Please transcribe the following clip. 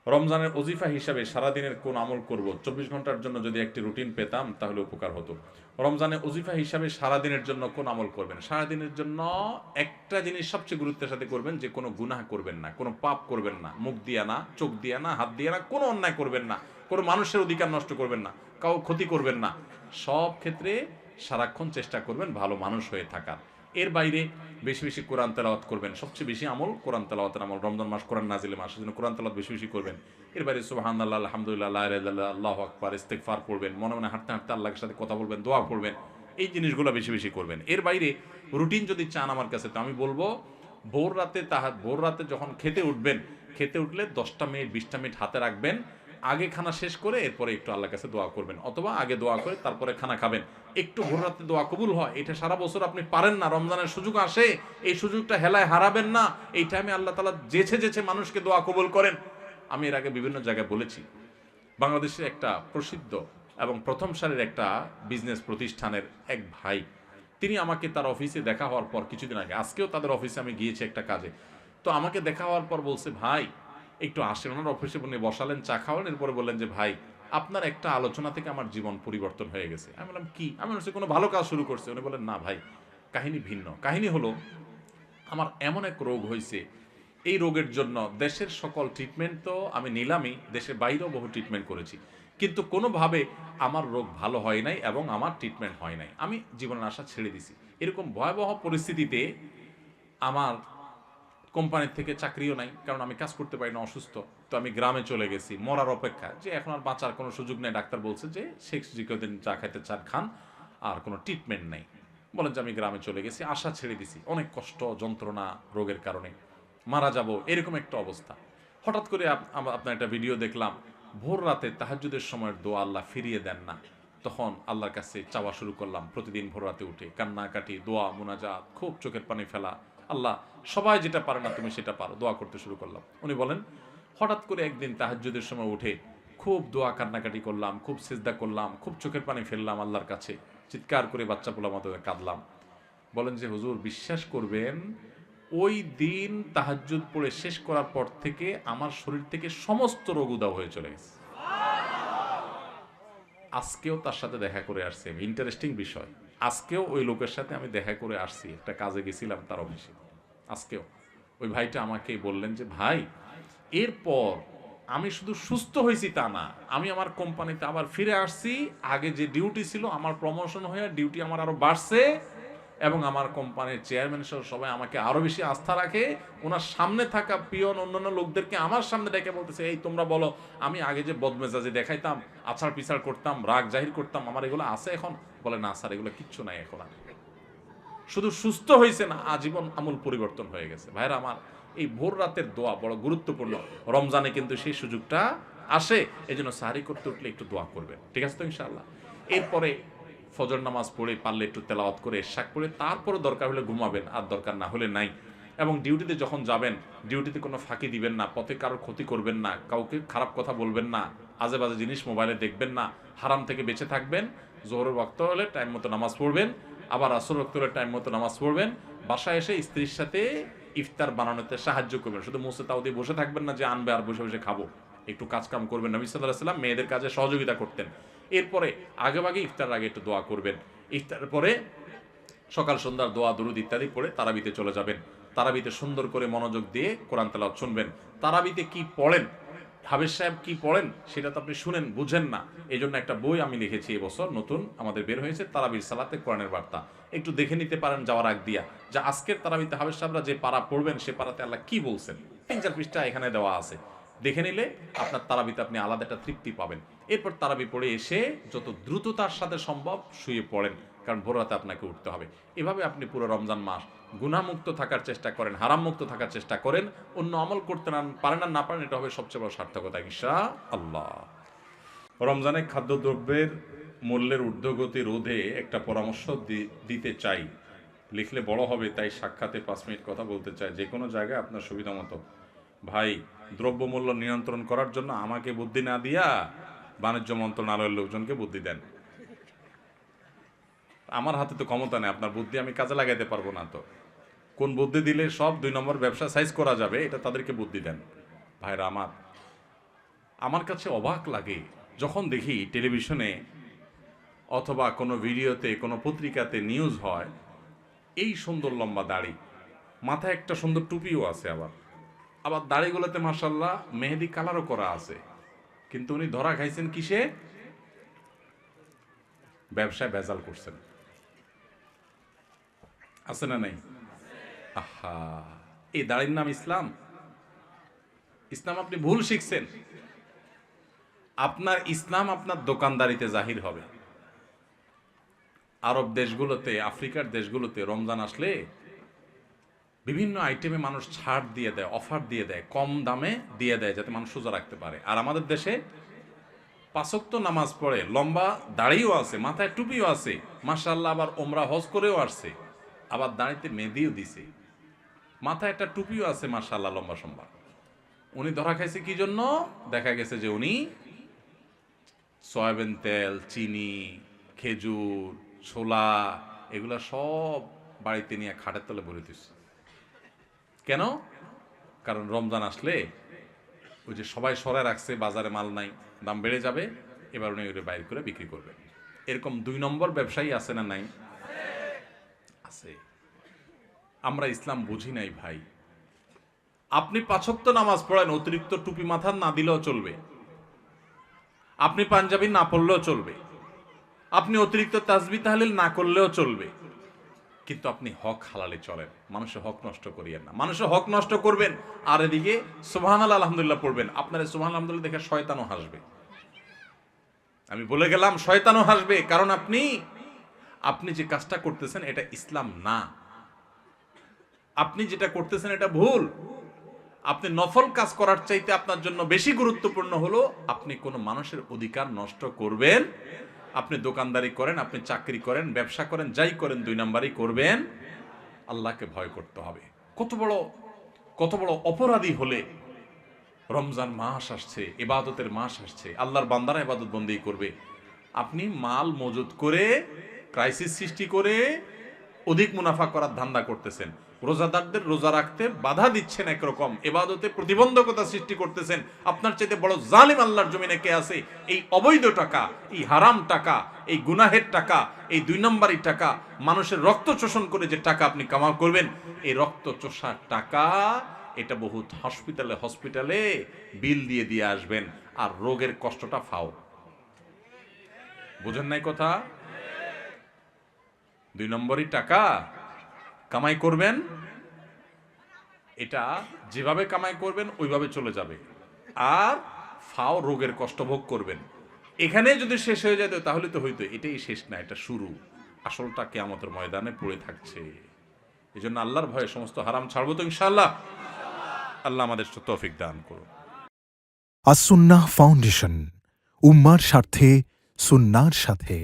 রমজানের ওজিফা হিসাবে সারাদিনের কোন আমল করব, 24 ঘন্টার জন্য যদি একটি রুটিন পেতাম তাহলে উপকার হতো। রমজানে ওজিফা হিসাবে সারাদিনের জন্য কোন আমল করবেন? সারাদিনের জন্য একটা জিনিস সবচেয়ে গুরুত্বের সাথে করবেন, যে কোনো গুনাহ করবেন না, কোনো পাপ করবেন না, মুখ দিয়া না, চোখ দিয়া না, হাত দিয়া না, কোনো অন্যায় করবেন না, কোনো মানুষের অধিকার নষ্ট করবেন না, কাউ ক্ষতি করবেন না। সব ক্ষেত্রে সারাক্ষণ চেষ্টা করবেন ভালো মানুষ হয়ে থাকার। এর বাইরে বেশি বেশি কোরআন তেলাওয়াত করবেন। সবচেয়ে বেশি আমল কোরআন তেলাওয়াতের আমল। রমজান মাস কোরআন নাজিলের মাস, সেজন্য কোরআন তেলাওয়াত বেশি বেশি করবেন। এর বাইরে সুবহানাল্লাহ, আলহামদুলিল্লাহ, লা ইলাহা ইল্লাল্লাহ, আল্লাহু আকবার, ইস্তিগফার পড়বেন। মনে মনে হাঁটতে হাঁটতে আল্লাহর সাথে কথা বলবেন, দোয়া পড়বেন। এই জিনিসগুলো বেশি বেশি করবেন। এর বাইরে রুটিন যদি চান আমার কাছে, তো আমি বলবো ভোর রাতে যখন খেতে উঠবেন, খেতে উঠলে 10টা মিনিট 20টা মিনিট হাতে রাখবেন। আগে খানা শেষ করে এরপরে একটু আল্লাহর কাছে দোয়া করবেন, অথবা আগে দোয়া করে তারপরে খানা খাবেন। একটু ভোর রাতে দোয়া কবুল হয়, এটা সারা বছর আপনি পারেন না, রমজানের সুযোগ আসে, এই সুযোগটা হেলায় হারাবেন না। এই টাইমে আল্লাহ তাআলা যেছে যেছে মানুষকে দোয়া কবুল করেন। আমি এর আগে বিভিন্ন জায়গায় বলেছি, বাংলাদেশের একটা প্রসিদ্ধ এবং প্রথম সারির একটা বিজনেস প্রতিষ্ঠানের এক ভাই, তিনি আমাকে তার অফিসে দেখা হওয়ার পর কিছুদিন আগে, আজকেও তাদের অফিসে আমি গিয়েছি একটা কাজে, তো আমাকে দেখা হওয়ার পর বলছে, ভাই একটু আসেন। ওনার অফিসে উনি বসালেন, চা খাওয়ালেন, এরপরে বললেন যে ভাই আপনার একটা আলোচনা থেকে আমার জীবন পরিবর্তন হয়ে গেছে। আমি বললাম কি? আমি বলছি কোনো ভালো কাজ শুরু করছে? উনি বলেন না ভাই, কাহিনী ভিন্ন। কাহিনী হলো, আমার এমন এক রোগ হয়েছে, এই রোগের জন্য দেশের সকল ট্রিটমেন্ট তো আমি নিলামই, দেশের বাইরেও বহু ট্রিটমেন্ট করেছি, কিন্তু কোনোভাবে আমার রোগ ভালো হয় নাই এবং আমার ট্রিটমেন্ট হয় নাই। আমি জীবনের আশা ছেড়ে দিছি। এরকম ভয়াবহ পরিস্থিতিতে আমার কোম্পানির থেকে চাকরিও নাই, কারণ আমি কাজ করতে পারি না, অসুস্থ। তো আমি গ্রামে চলে গেছি মরার অপেক্ষা, যে এখন আর বাঁচার কোনো সুযোগ নেই। ডাক্তার বলছে যে শেষ যে কদিন চা খাইতে চান খান, আর কোনো ট্রিটমেন্ট নেই। বলেন যে আমি গ্রামে চলে গেছি, আশা ছেড়ে দিছি, অনেক কষ্ট যন্ত্রণা রোগের কারণে, মারা যাব এরকম একটা অবস্থা। হঠাৎ করে আপনার একটা ভিডিও দেখলাম, ভোর রাতে তাহাজ্জুদের সময়ের দোয়া আল্লাহ ফিরিয়ে দেন না। তখন আল্লাহর কাছে চাওয়া শুরু করলাম, প্রতিদিন ভোর রাতে উঠে কান্নাকাটি, দোয়া, মুনাজাত, খুব চোখের পানি ফেলা। আল্লাহ, সবাই যেটা পারে না তুমি সেটা পারো, দোয়া করতে শুরু করলাম। উনি বলেন, হঠাৎ করে একদিন তাহাজ্জুদের সময় উঠে খুব দোয়া কান্নাকাটি করলাম, খুব সিজদা করলাম, খুব চোখের পানি ফেললাম আল্লাহর কাছে, চিৎকার করে বাচ্চা পোলা মতো কাঁদলাম। বলেন যে হুজুর বিশ্বাস করবেন, ওই দিন তাহাজ্জুদ পড়ে শেষ করার পর থেকে আমার শরীর থেকে সমস্ত রোগ উধাও হয়ে চলে গেছে। আজকেও তার সাথে দেখা করে আসছি। ইন্টারেস্টিং বিষয়, আজকেও ওই লোকের সাথে আমি দেখা করে আসছি, একটা কাজে গেছিলাম তার অফিসে। আজকেও ওই ভাইটা আমাকে বললেন যে ভাই, এরপর আমি শুধু সুস্থ হয়েছি তা না, আমি আমার কোম্পানিতে আবার ফিরে আসছি। আগে যে ডিউটি ছিল আমার প্রমোশন হয়ে ডিউটি আমার আরো বাড়ছে, এবং আমার কোম্পানির চেয়ারম্যান সহ সবাই আমাকে আরো বেশি আস্থা রাখে। ওনার সামনে থাকা পিয়ন অন্যান্য লোকদেরকে আমার সামনে ডেকে বলতেছে, এই তোমরা বলো, আমি আগে যে বদমেজাজি দেখাইতাম, আছাড় পিছাড় করতাম, রাগ জাহির করতাম, আমার এগুলো আছে এখন? বলে না স্যার, এগুলো কিচ্ছু নাই এখন। আর শুধু সুস্থ হয়েছে না, আজীবন আমূল পরিবর্তন হয়ে গেছে। ভাইরা আমার, এই ভোর রাতের দোয়া বড় গুরুত্বপূর্ণ। রমজানে কিন্তু সেই সুযোগটা আসে, এই জন্য সাহারি করতে উঠলে একটু দোয়া করবেন, ঠিক আছে তো ইনশাআল্লাহ। এরপরে ফজর নামাজ পড়ে পারলে একটু তেলাওয়াত করে এশাক পড়ে তারপরে দরকার হলে ঘুমাবেন, আর দরকার না হলে নাই। এবং ডিউটিতে যখন যাবেন, ডিউটিতে কোনো ফাঁকি দিবেন না, পথে কারোর ক্ষতি করবেন না, কাউকে খারাপ কথা বলবেন না, আজে বাজে জিনিস মোবাইলে দেখবেন না, হারাম থেকে বেঁচে থাকবেন। জোহরের ওয়াক্ত হলে টাইম মতো নামাজ পড়বেন, আবার আসর ওয়াক্ত হলে টাইম মতো নামাজ পড়বেন। বাসায় এসে স্ত্রীর সাথে ইফতার বানানোতে সাহায্য করবেন, শুধু মুসে তাও দিয়ে বসে থাকবেন না যে আনবে আর বসে বসে খাবো। একটু কাজ কাম করবেন। নবী সাল্লাল্লাহু আলাইহি ওয়াসাল্লাম মেয়েদের কাজে সহযোগিতা করতেন। এরপরে আগেভাগে ইফতার আগে একটু দোয়া করবেন। ইফতারের পরে সকাল সন্ধ্যার দোয়া দুরুদ ইত্যাদি পড়ে তারাবিতে চলে যাবেন। তারাবিতে সুন্দর করে মনোযোগ দিয়ে কোরআন তেলাওয়াত শুনবেন। তারাবিতে কি পড়েন, হাবেজ সাহেব কি পড়েন, সেটা তো আপনি শুনেন, বুঝেন না। এই জন্য একটা বই আমি লিখেছি এবছর, নতুন আমাদের বের হয়েছে, তারাবির সালাতে কোরআনের বার্তা। একটু দেখে নিতে পারেন যাওয়ার আগ দিয়া, যে আজকের তারাবিতে হাবেজ সাহেবরা যে পারা পড়বেন সে পারাতে আল্লাহ কি বলছেন। 3-4 পৃষ্ঠা এখানে দেওয়া আছে, দেখে নিলে আপনার তারাবিতে আপনি আলাদা একটা তৃপ্তি পাবেন। এরপর তারাবি পড়ে এসে যত দ্রুততার সাথে সম্ভব শুয়ে পড়েন, কারণ ভোর রাতে আপনাকে উঠতে হবে। এভাবে আপনি পুরো রমজান মাস গুনাহমুক্ত থাকার চেষ্টা করেন, হারাম মুক্ত থাকার চেষ্টা করেন। অন্য আমল করতে পারেন আর না পারেন, এটা হবে সবচেয়ে বড় সার্থকতা ইনশাআল্লাহ। রমজানে খাদ্যদ্রব্যের মূল্যের ঊর্ধ্বগতি রোধে একটা পরামর্শ দিতে চাই। লিখলে বড় হবে, তাই সাক্ষাতে 5 মিনিট কথা বলতে চাই, যে কোনো জায়গায় আপনার সুবিধা মতো। ভাই, দ্রব্যমূল্য নিয়ন্ত্রণ করার জন্য আমাকে বুদ্ধি না দিয়া বাণিজ্য মন্ত্রণালয়ের লোকজনকে বুদ্ধি দেন। আমার হাতে তো ক্ষমতা নেই, আপনার বুদ্ধি আমি কাজে লাগাইতে পারবো না। তো কোন বুদ্ধি দিলে সব 2 নম্বর ব্যবসা সাইজ করা যাবে, এটা তাদেরকে বুদ্ধি দেন। ভাইরা আমার, আমার কাছে অবাক লাগে যখন দেখি টেলিভিশনে অথবা কোনো ভিডিওতে কোনো পত্রিকাতে নিউজ হয়, এই সুন্দর লম্বা দাড়ি, মাথায় একটা সুন্দর টুপিও আছে, আবার দাড়িগুলোতে মাশাআল্লাহ মেহেদি কালারও করা আছে, কিন্তু উনি ধরা খাইছেন কিসে? ব্যবসায় ভেজাল করছেন। আছে না নাই? আহা, এই দাড়ির নাম ইসলাম? ইসলাম আপনি ভুল শিখছেন। আপনার ইসলাম আপনার দোকানদারিতে জাহির হবে। আরব দেশগুলোতে, আফ্রিকার দেশগুলোতে রমজান আসলে বিভিন্ন আইটেমে মানুষ ছাড় দিয়ে দেয়, অফার দিয়ে দেয়, কম দামে দিয়ে দেয় যাতে মানুষ সোজা রাখতে পারে। আর আমাদের দেশে 5 ওয়াক্ত নামাজ পড়ে, লম্বা দাড়িও আছে, মাথায় টুপিও আছে, মাশাআল্লাহ, আবার ওমরা হজ করেও আসছে, আবার দাড়িতে মেহেদিও দিছে, মাথায় একটা টুপিও আছে, মাশাআল্লাহ, লম্বা সম্বা। উনি ধরা খাইছে কি জন্য? দেখা গেছে যে উনি সয়াবিন তেল, চিনি, খেজুর, ছোলা এগুলা সব বাড়িতে নিয়ে খাটের তলে ভরে দিচ্ছে। কেন? কারণ রমজান আসলে ওই যে সবাই সরায় রাখছে, বাজারে মাল নাই, দাম বেড়ে যাবে, এবার উনি ওটা বাইর করে বিক্রি করবেন। এরকম 2 নম্বর ব্যবসায়ী আছে না নাই? আছে। আমরা ইসলাম বুঝি নাই ভাই। আপনি 5 ওয়াক্ত নামাজ পড়েন, অতিরিক্ত টুপি মাথার না দিলেও চলবে, আপনি পাঞ্জাবি না পড়লেও চলবে, আপনি অতিরিক্ত তাসবিহ তাহলিল না করলেও চলবে, কিন্তু আপনি হক হালালে চলেন, মানুষের হক নষ্ট করিয়েন না। মানুষের হক নষ্ট করবেন আর এদিকে সুবহানাল্লাহ আলহামদুলিল্লাহ পড়বেন, আপনার সুবহানাল্লাহ আলহামদুলিল্লাহ দেখে শয়তানও হাসবে। আমি বলে গেলাম, শয়তানও হাসবে, কারণ আপনি যে কাজটা করতেছেন এটা ইসলাম না। আপনি যেটা করতেছেন এটা ভুল। আপনি নফল কাজ করার চাইতে আপনার জন্য বেশি গুরুত্বপূর্ণ হলো আপনি কোনো মানুষের অধিকার নষ্ট করবেন। আপনি দোকানদারি করেন, আপনি চাকরি করেন, ব্যবসা করেন, যাই করেন, 2 নাম্বারই করবেন। আল্লাহকে ভয় করতে হবে। কত বড় অপরাধী হলে রমজান মাস আসছে, ইবাদতের মাস আসছে, আল্লাহর বান্দারা ইবাদত বন্দেগী করবে, আপনি মাল মজুত করে ক্রাইসিস সৃষ্টি করে অধিক মুনাফা করার ধান্দা করতেছেন, রোজাদারদের রোজা রাখতে বাধা দিচ্ছেন, একরকম ইবাদতে প্রতিবন্ধকতা সৃষ্টি করতেছেন। আপনার চাইতে বড় জালিম আল্লাহর জমিনে কে আছে? এই অবৈধ টাকা, এই হারাম টাকা, এই গুনাহের টাকা, এই 2 নম্বরই টাকা, মানুষের রক্ত শোষণ করে যে টাকা আপনি কামাও করবেন, এই রক্ত চোষার টাকা, এটা বহুত হসপিটালে বিল দিয়ে আসবেন, আর রোগের কষ্টটা ফাও। বুঝেন নাই কথা? 2 নম্বরই টাকা কামাই করবেন, এটা যেভাবে কামাই করবেন ওইভাবে চলে যাবে, আর ফাও রোগের কষ্ট ভোগ করবেন। এখানে যদি শেষ হয়ে যেত তাহলে তো হইতো, এটাই শেষ না, এটা শুরু। আসলটা কিয়ামতের ময়দানে পড়ে থাকছে। এই জন্য আল্লাহর ভয়ে সমস্ত হারাম ছাড়বো তো ইনশাআল্লাহ। আল্লাহ আমাদের তৌফিক দান করুন। আস-সুন্নাহ ফাউন্ডেশন, উম্মার স্বার্থে সুন্নাহর সাথে।